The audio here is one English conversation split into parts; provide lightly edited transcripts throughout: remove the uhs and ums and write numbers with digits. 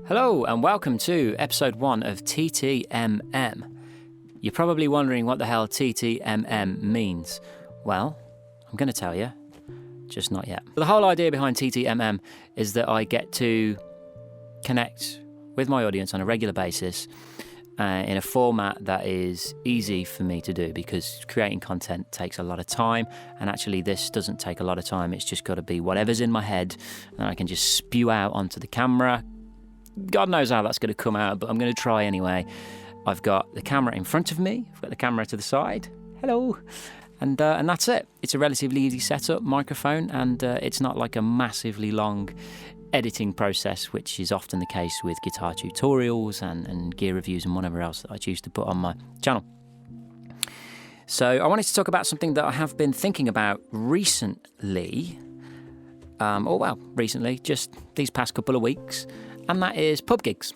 Hello and welcome to episode 1 of TTMM. You're probably wondering what the hell TTMM means. Well, I'm going to tell you, just not yet. The whole idea behind TTMM is that I get to connect with my audience on a regular basis in a format that is easy for me to do, because creating content takes a lot of time, and actually this doesn't take a lot of time. It's just got to be whatever's in my head and I can just spew out onto the camera. God knows how that's going to come out, but I'm going to try anyway. I've got the camera in front of me, I've got the camera to the side, hello, and that's it. It's a relatively easy setup, microphone, and it's not like a massively long editing process, which is often the case with guitar tutorials and gear reviews and whatever else that I choose to put on my channel. So I wanted to talk about something that I have been thinking about recently, recently, just these past couple of weeks, and that is pub gigs.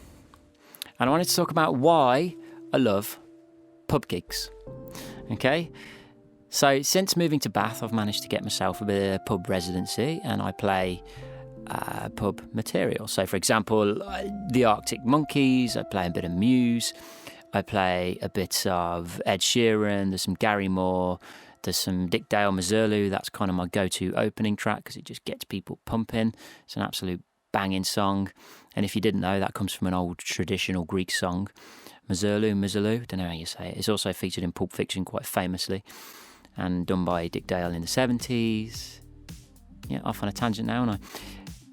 And I wanted to talk about why I love pub gigs. Okay? So since moving to Bath, I've managed to get myself a bit of pub residency, and I play pub material. So for example, the Arctic Monkeys, I play a bit of Muse, I play a bit of Ed Sheeran, there's some Gary Moore, there's some Dick Dale Mazzurlu. That's kind of my go-to opening track because it just gets people pumping. It's an absolute banging song. And if you didn't know, that comes from an old traditional Greek song, Mazzurlu, don't know how you say it. It's also featured in Pulp Fiction quite famously and done by Dick Dale in the 70s. Yeah, off on a tangent now, aren't I?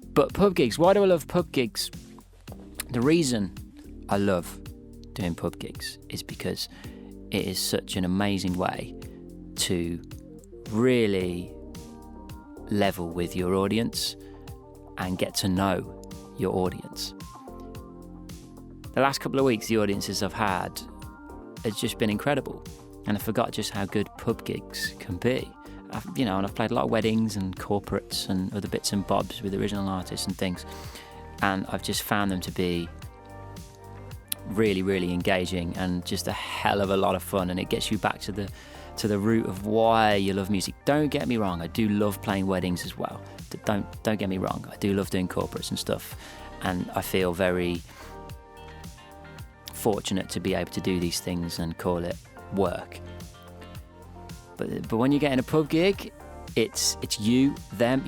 But pub gigs, why do I love pub gigs? The reason I love doing pub gigs is because it is such an amazing way to really level with your audience and get to know your audience. The last couple of weeks, the audiences I've had has just been incredible, and I forgot just how good pub gigs can be. I've played a lot of weddings and corporates and other bits and bobs with original artists and things, and I've just found them to be really, really engaging and just a hell of a lot of fun, and it gets you back to the root of why you love music. Don't get me wrong, I do love playing weddings as well. Don't get me wrong, I do love doing corporates and stuff, and I feel very fortunate to be able to do these things and call it work. But when you get in a pub gig, it's you, them.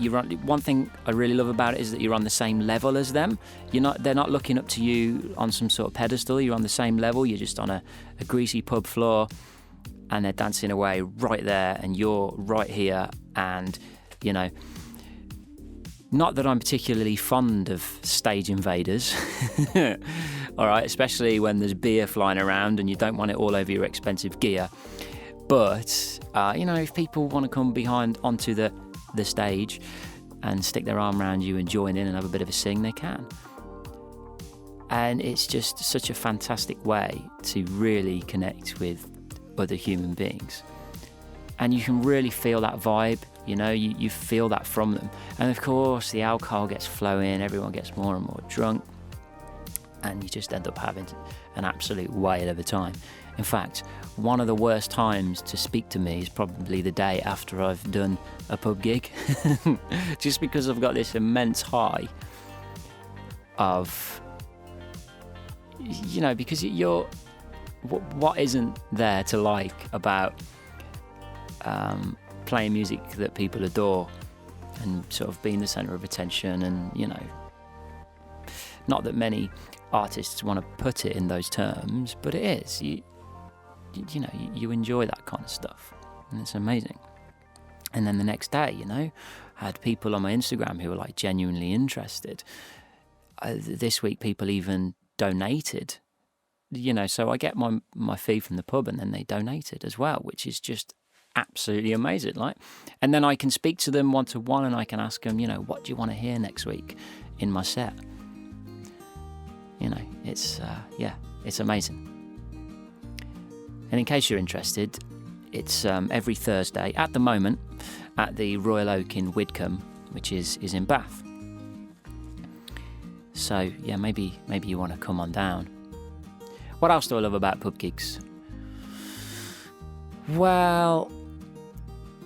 One thing I really love about it is that you're on the same level as them. They're not looking up to you on some sort of pedestal. You're on the same level. You're just on a greasy pub floor, and they're dancing away right there, and you're right here. And not that I'm particularly fond of stage invaders, all right, especially when there's beer flying around and you don't want it all over your expensive gear. But, if people want to come behind onto the stage and stick their arm around you and join in and have a bit of a sing, they can. And it's just such a fantastic way to really connect with other human beings. And you can really feel that vibe, you feel that from them. And of course, the alcohol gets flowing, everyone gets more and more drunk, and you just end up having an absolute whale of a time. In fact, one of the worst times to speak to me is probably the day after I've done a pub gig, just because I've got this immense high of, because what isn't there to like about playing music that people adore and sort of being the centre of attention, and not that many artists want to put it in those terms, but it is. You enjoy that kind of stuff, and it's amazing. And then the next day, I had people on my Instagram who were like genuinely interested. This week, people even donated, so I get my fee from the pub, and then they donated as well, which is just absolutely amazing, right? And then I can speak to them one-to-one, and I can ask them, what do you want to hear next week in my set? It's amazing. And in case you're interested, it's every Thursday at the moment at the Royal Oak in Widcombe, which is in Bath. So yeah, maybe you want to come on down. What else do I love about pub gigs? Well,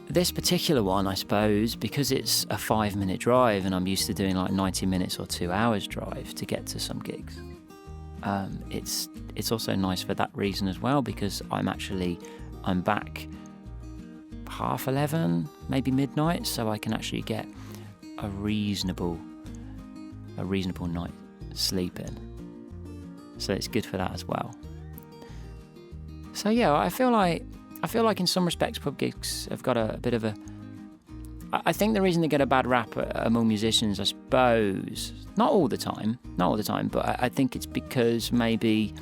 this particular one, I suppose, because it's a 5-minute drive and I'm used to doing like 90 minutes or 2 hours drive to get to some gigs, it's also nice for that reason as well, because I'm back 11:30, maybe midnight, so I can actually get a reasonable night sleep in. So it's good for that as well. So yeah, I feel like in some respects pub gigs have got a bit of a... I think the reason they get a bad rap among musicians, I suppose, not all the time, but I think it's because maybe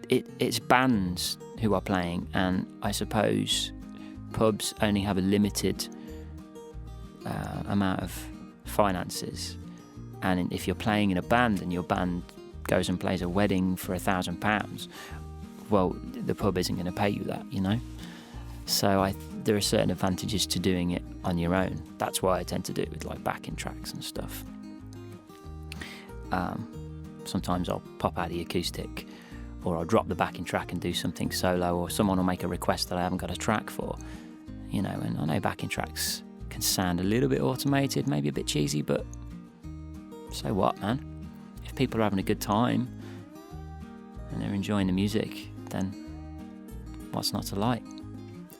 it's bands who are playing, and I suppose pubs only have a limited amount of finances, and if you're playing in a band and your band goes and plays a wedding for £1,000, well, the pub isn't going to pay you that, you know. So there are certain advantages to doing it on your own. That's why I tend to do it with like backing tracks and stuff. Sometimes I'll pop out the acoustic, or I'll drop the backing track and do something solo, or someone will make a request that I haven't got a track for, you know. And I know backing tracks can sound a little bit automated, maybe a bit cheesy, but so what, man? If people are having a good time and they're enjoying the music, then what's not to like?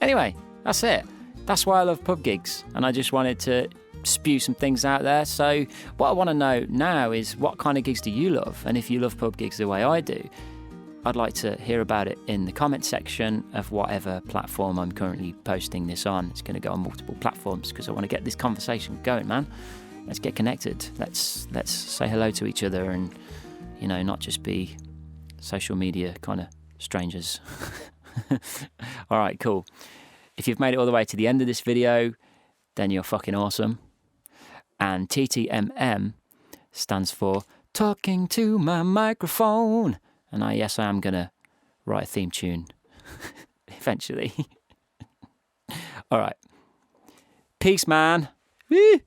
Anyway, that's it. That's why I love pub gigs, and I just wanted to spew some things out there. So what I want to know now is, what kind of gigs do you love? And if you love pub gigs the way I do, I'd like to hear about it in the comment section of whatever platform I'm currently posting this on. It's going to go on multiple platforms because I want to get this conversation going, man. Let's get connected. Let's say hello to each other, and, you know, not just be social media kind of strangers. All right, cool. If you've made it all the way to the end of this video, then you're fucking awesome. And TTMM stands for talking to my microphone. And yes, I am going to write a theme tune eventually. All right. Peace, man. Woo.